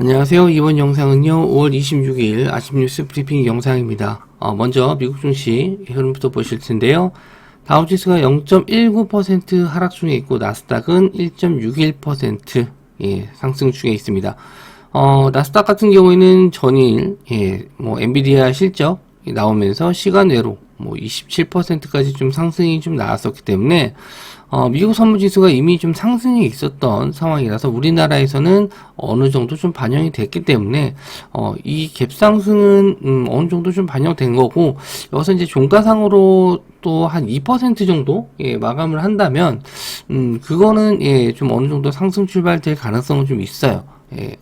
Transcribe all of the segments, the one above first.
안녕하세요. 이번 영상은요, 5월 26일 아침 뉴스 브리핑 영상입니다. 먼저 미국 증시 흐름부터 보실 텐데요. 다우지수가 0.19% 하락 중에 있고, 나스닥은 1.61% 상승 중에 있습니다. 나스닥 같은 경우에는 전일, 엔비디아 실적 나오면서 시간 외로 27%까지 좀 상승이 좀 나왔었기 때문에 미국 선물지수가 이미 좀 상승이 있었던 상황이라서 우리나라에서는 어느 정도 좀 반영이 됐기 때문에 이 갭상승은 어느 정도 좀 반영된 거고, 여기서 이제 종가상으로 또 한 2% 정도 마감을 한다면 그거는 좀 어느 정도 상승 출발될 가능성은 좀 있어요.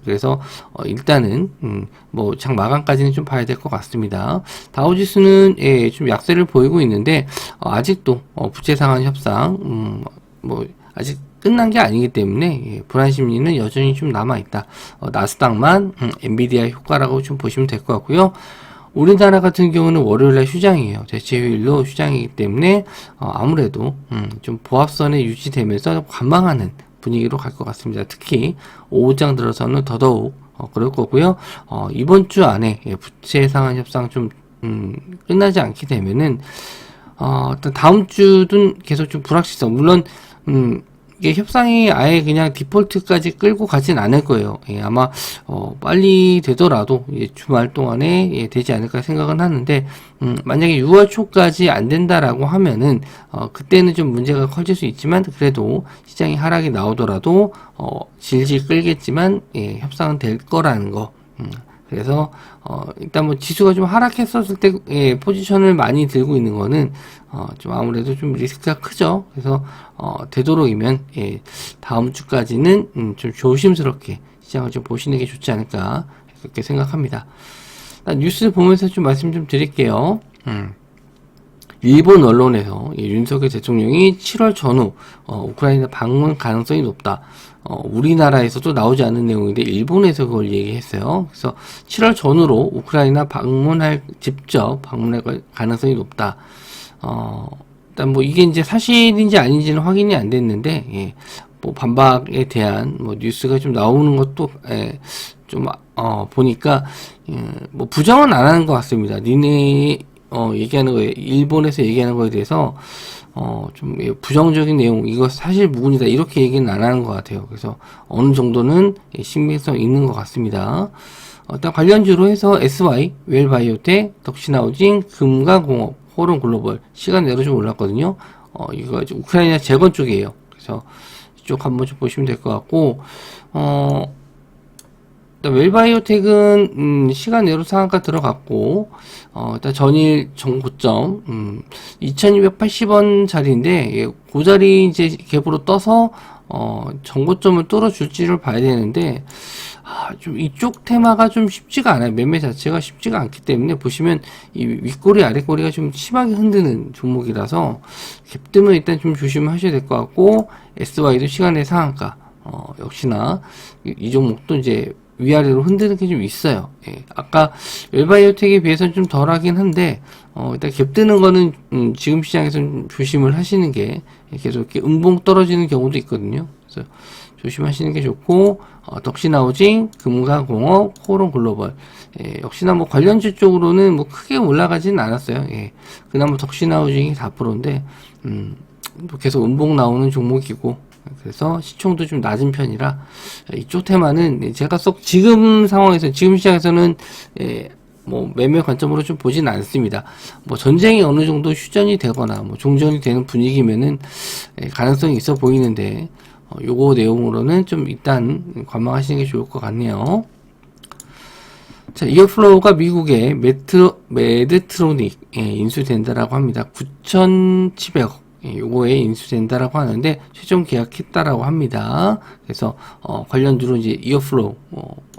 그래서 일단은 장 마감까지는 좀 봐야 될 것 같습니다. 다우지수는 좀 약세를 보이고 있는데 아직도 부채 상환 협상 아직 끝난 게 아니기 때문에 불안 심리는 여전히 좀 남아 있다. 나스닥만 엔비디아 효과라고 좀 보시면 될 것 같고요. 우리나라 같은 경우는 월요일날 휴장이에요. 대체휴일로 휴장이기 때문에 아무래도 좀 보합선에 유지되면서 관망하는 분위기로 갈 것 같습니다. 특히 오후장 들어서는 더더욱 그럴 거고요. 이번 주 안에 부채 상환 협상 좀 끝나지 않게 되면은 다음 주든 계속 좀 불확실성, 물론 이게 협상이 아예 그냥 디폴트까지 끌고 가진 않을 거예요. 아마 빨리 되더라도 주말 동안에 되지 않을까 생각은 하는데, 만약에 6월 초까지 안 된다라고 하면은 그때는 좀 문제가 커질 수 있지만, 그래도 시장이 하락이 나오더라도 질질 끌겠지만 협상은 될 거라는 거. 그래서 일단 지수가 좀 하락했었을 때 포지션을 많이 들고 있는 거는 좀 아무래도 좀 리스크가 크죠. 그래서 되도록이면 다음 주까지는 좀 조심스럽게 시장을 좀 보시는 게 좋지 않을까 그렇게 생각합니다. 뉴스 보면서 좀 말씀 좀 드릴게요. 일본 언론에서 윤석열 대통령이 7월 전후 우크라이나 방문 가능성이 높다. 우리나라에서도 나오지 않은 내용인데 일본에서 그걸 얘기했어요. 그래서 7월 전후로 우크라이나 직접 방문할 가능성이 높다. 일단 이게 이제 사실인지 아닌지는 확인이 안 됐는데, 반박에 대한 뉴스가 좀 나오는 것도 좀 보니까 부정은 안 하는 것 같습니다. 니네 얘기하는 거에, 일본에서 얘기하는 거에 대해서 좀 부정적인 내용, 이거 사실 무근이다 이렇게 얘기는 안 하는 것 같아요. 그래서 어느 정도는 신빙성 있는 것 같습니다. 일단 관련주로 해서 SY, 웰바이오텍, 덕신하우징, 금강공업, 호론글로벌 시간 내로 좀 올랐거든요. 이거 우크라이나 재건 쪽이에요. 그래서 이쪽 한번 좀 보시면 될 것 같고, 일단 웰바이오텍은 시간 내로 상한가 들어갔고, 일단 전일 정고점 2280원 자리인데, 그 자리 이제 갭으로 떠서 정고점을 뚫어줄지를 봐야 되는데, 좀 이쪽 테마가 좀 쉽지가 않아요. 매매 자체가 쉽지가 않기 때문에 보시면 이 윗꼬리 아랫꼬리가 좀 심하게 흔드는 종목이라서 갭 뜨면 일단 좀 조심하셔야 될 것 같고, SY도 시간의 상한가 역시나 이 종목도 이제 위아래로 흔드는 게 좀 있어요. 아까 웰바이오텍에 비해서는 좀 덜하긴 한데 일단 갭 뜨는 거는 지금 시장에서 좀 조심을 하시는 게, 계속 이렇게 음봉 떨어지는 경우도 있거든요. 그래서 조심하시는 게 좋고, 덕신하우징, 금강공업, 호론글로벌 역시나 관련주 쪽으로는 크게 올라가지는 않았어요. 그나마 덕신하우징이 4%인데 계속 음봉 나오는 종목이고, 그래서 시총도 좀 낮은 편이라 이쪽 테마는 제가 지금 상황에서, 지금 시장에서는 매매 관점으로 좀 보진 않습니다. 전쟁이 어느 정도 휴전이 되거나 종전이 되는 분위기면은 가능성이 있어 보이는데, 요거 내용으로는 좀 일단 관망하시는 게 좋을 것 같네요. 자, 이어플로우가 미국의 메드트로닉 인수된다라고 합니다. 9,700억 요거에 인수된다라고 하는데 최종 계약했다라고 합니다. 그래서 관련주로 이제 이어플로우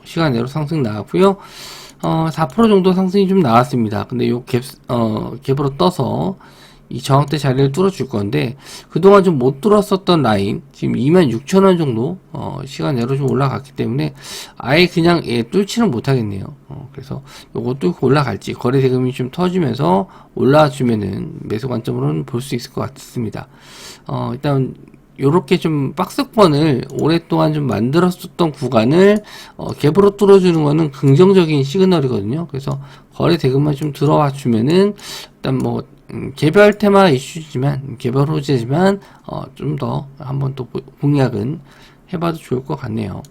시간 내로 상승 나왔고요. 4% 정도 상승이 좀 나왔습니다. 근데 요 갭으로 떠서 이 저항대 자리를 뚫어줄 건데, 그동안 좀 못 뚫었었던 라인, 지금 26,000원 정도 시간 내로 좀 올라갔기 때문에 아예 그냥 뚫지는 못하겠네요. 그래서 요거 뚫고 올라갈지, 거래 대금이 좀 터지면서 올라와주면은 매수 관점으로는 볼 수 있을 것 같습니다. 일단 요렇게 좀 박스권을 오랫동안 좀 만들었었던 구간을 갭으로 뚫어주는 거는 긍정적인 시그널이거든요. 그래서 거래 대금만 좀 들어와 주면은 일단 뭐 개별 테마 이슈지만 개별 호재지만 좀 더 한번 또 공략은 해봐도 좋을 것 같네요.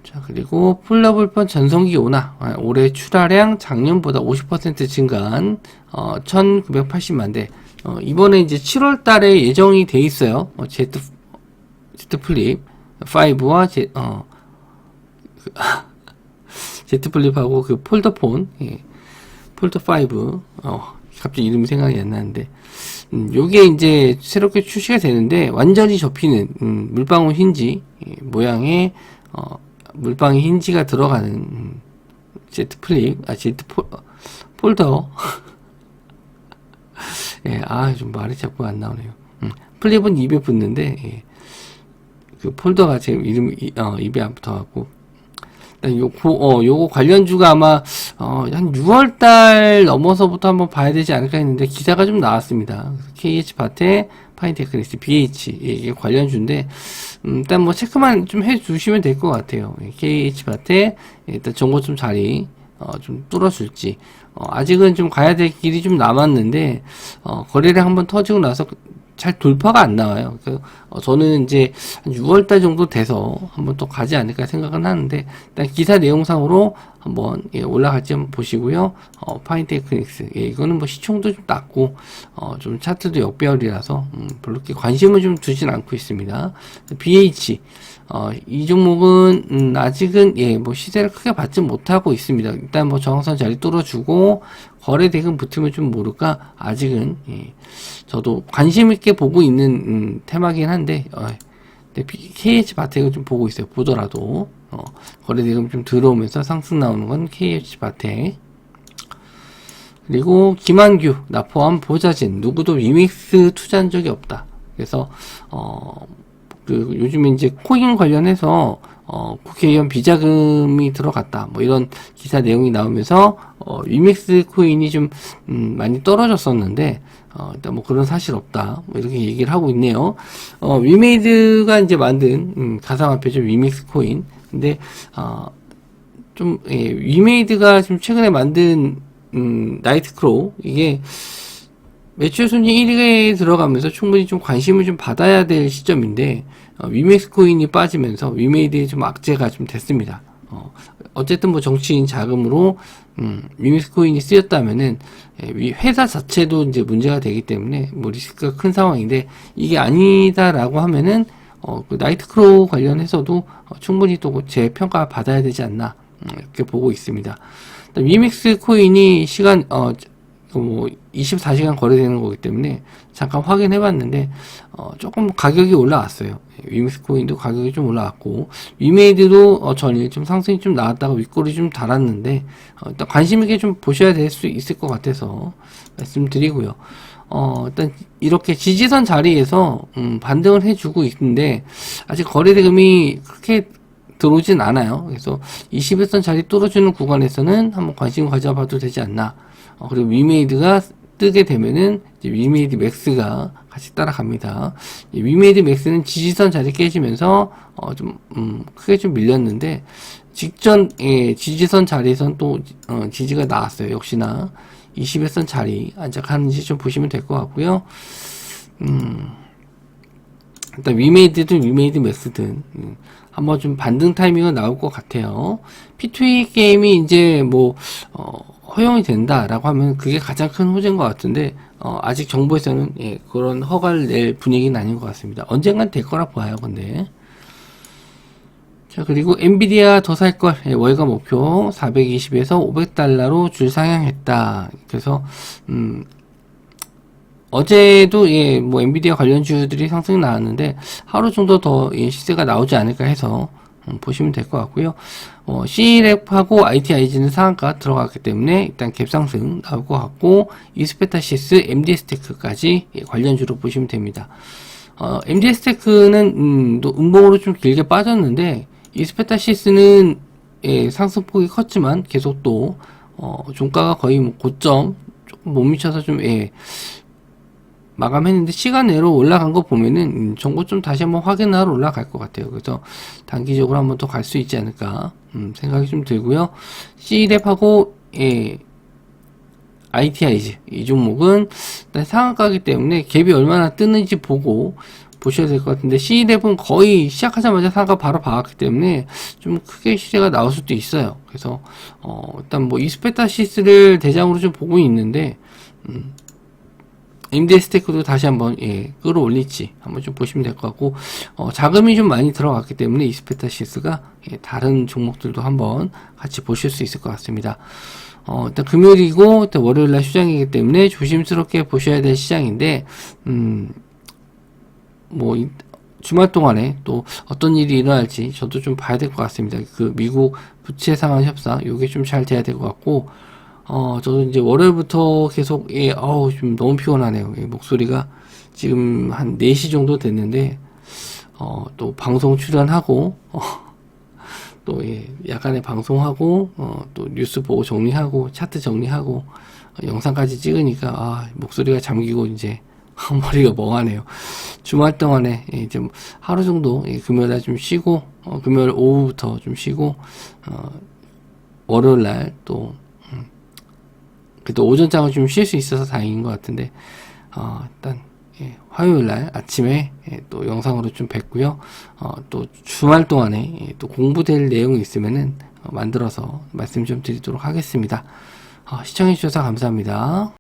자, 그리고 폴더블폰 전성기 오나 올해 출하량 작년보다 50% 증가한 1980만 대. 이번에 이제 7월 달에 예정이 돼 있어요. Z 플립 5와 Z 플립하고 그 폴더폰, 폴더 5, 갑자기 이름이 생각이 안 나는데, 요게 이제 새롭게 출시가 되는데, 완전히 접히는, 물방울 힌지, 모양의, 물방울 힌지가 들어가는, Z 플립, 폴더. 예, 좀 말이 자꾸 안 나오네요. 플립은 입에 붙는데, 예, 그 폴더가 지금 입에 안 붙어갖고, 요거 관련주가 아마, 한 6월달 넘어서부터 한번 봐야 되지 않을까 했는데, 기사가 좀 나왔습니다. KH바테, 파인테크닉스, BH, 이게 관련주인데, 일단 뭐 체크만 좀 해주시면 될 것 같아요. KH바테, 일단 정보 좀 자리, 좀 뚫어줄지. 아직은 좀 가야 될 길이 좀 남았는데, 거래량 한번 터지고 나서 잘 돌파가 안 나와요. 그래서 저는 이제 한 6월달 정도 돼서 한번 또 가지 않을까 생각은 하는데, 일단 기사 내용상으로 한번 올라갈지 한번 보시고요. 파인테크닉스, 이거는 뭐 시총도 좀 낮고, 좀 차트도 역배열이라서 별로 이렇게 관심을 좀 두진 않고 있습니다. BH, 이 종목은 아직은 뭐 시세를 크게 받지 못하고 있습니다. 일단 뭐 저항선 자리 뚫어주고 거래 대금 붙으면 좀 모를까 아직은 저도 관심 있게 보고 있는 테마긴 한데 KH 바텍을 좀 보고 있어요. 보더라도 거래 대금 좀 들어오면서 상승 나오는 건 KH 바텍. 그리고 김한규 나 포함 보자진 누구도 위믹스 투자한 적이 없다. 그래서 요즘에 이제 코인 관련해서 국회의원 비자금이 들어갔다 뭐 이런 기사 내용이 나오면서 위믹스 코인이 좀 많이 떨어졌었는데 일단 뭐 그런 사실 없다 뭐 이렇게 얘기를 하고 있네요. 위메이드가 이제 만든 가상화폐죠. 위믹스 코인. 근데 위메이드가 지금 최근에 만든 나이트크로우 이게 매출 순위 1위에 들어가면서 충분히 좀 관심을 좀 받아야 될 시점인데, 위맥스 코인이 빠지면서 위메이드의 좀 악재가 좀 됐습니다. 어쨌든 뭐 정치인 자금으로, 위맥스 코인이 쓰였다면은, 회사 자체도 이제 문제가 되기 때문에, 뭐 리스크가 큰 상황인데, 이게 아니다라고 하면은, 그 나이트크로우 관련해서도 충분히 또 재평가 받아야 되지 않나, 이렇게 보고 있습니다. 위맥스 코인이 뭐 24시간 거래되는 거기 때문에 잠깐 확인해 봤는데 조금 가격이 올라왔어요. 위믹스 코인도 가격이 좀 올라왔고 위메이드도 전일 좀 상승이 좀 나왔다가 윗골이 좀 달았는데 일단 관심 있게 좀 보셔야 될 수 있을 것 같아서 말씀드리고요. 일단 이렇게 지지선 자리에서 반등을 해주고 있는데 아직 거래 대금이 그렇게 들어오진 않아요. 그래서 21선 자리 뚫어주는 구간에서는 한번 관심 가져봐도 되지 않나. 그리고 위메이드가 뜨게 되면은 이제 위메이드 맥스가 같이 따라갑니다. 위메이드 맥스는 지지선 자리 깨지면서 좀 크게 좀 밀렸는데 직전 지지선 자리에선 또 지지가 나왔어요. 역시나 21선 자리 안착하는지 좀 보시면 될 것 같고요. 일단 위메이드든 위메이드 맥스든 한번 좀 반등 타이밍은 나올 것 같아요. P2E 게임이 이제 뭐 허용이 된다라고 하면 그게 가장 큰 호재인 것 같은데 아직 정부에서는 그런 허가를 낼 분위기는 아닌 것 같습니다. 언젠간 될 거라 봐요. 근데 자, 그리고 엔비디아 더 살걸 월가 목표 420에서 500달러로 줄 상향했다. 그래서 어제도 뭐 엔비디아 관련주들이 상승이 나왔는데 하루 정도 더 시세가 나오지 않을까 해서 보시면 될 것 같고요. CLF하고 ITIG는 상한가 들어갔기 때문에 일단 갭상승 나올 것 같고 이스페타시스, MD스테크까지 관련주로 보시면 됩니다. MD스테크는 또 음봉으로 좀 길게 빠졌는데 이스페타시스는 상승폭이 컸지만 계속 또 종가가 거의 뭐 고점 조금 못 미쳐서 좀 마감했는데 시간 내로 올라간 거 보면은 정보 좀 다시 한번 확인하러 올라갈 것 같아요. 그래서 단기적으로 한번 더 갈 수 있지 않을까 생각이 좀 들고요. C랩하고 ITIG 이 종목은 일단 상한가이기 때문에 갭이 얼마나 뜨는지 보고 보셔야 될 것 같은데, C랩은 거의 시작하자마자 상한가 바로 박았기 때문에 좀 크게 시세가 나올 수도 있어요. 그래서 일단 뭐 이스페타시스를 대장으로 좀 보고 있는데 MDS 테크도 다시 한번 끌어올릴지 한번 좀 보시면 될 것 같고, 자금이 좀 많이 들어갔기 때문에 이스페타시스가 다른 종목들도 한번 같이 보실 수 있을 것 같습니다. 일단 금요일이고 일단 월요일날 휴장이기 때문에 조심스럽게 보셔야 될 시장인데, 뭐 주말 동안에 또 어떤 일이 일어날지 저도 좀 봐야 될 것 같습니다. 그 미국 부채 상환 협상 요게 좀 잘 돼야 될 것 같고, 저도 이제 월요일부터 계속 좀 너무 피곤하네요. 목소리가 지금 한 4시 정도 됐는데 또 방송 출연하고 또 약간의 방송하고 또 뉴스 보고 정리하고 차트 정리하고 영상까지 찍으니까 목소리가 잠기고 이제 머리가 멍하네요. 주말 동안에 이제 하루 정도 금요일날 좀 쉬고 금요일 오후부터 좀 쉬고 월요일날 또 그래도 오전장은 좀 쉴 수 있어서 다행인 것 같은데, 일단 화요일날 아침에 또 영상으로 좀 뵙고요. 또 주말 동안에 또 공부될 내용이 있으면은 만들어서 말씀 좀 드리도록 하겠습니다. 시청해주셔서 감사합니다.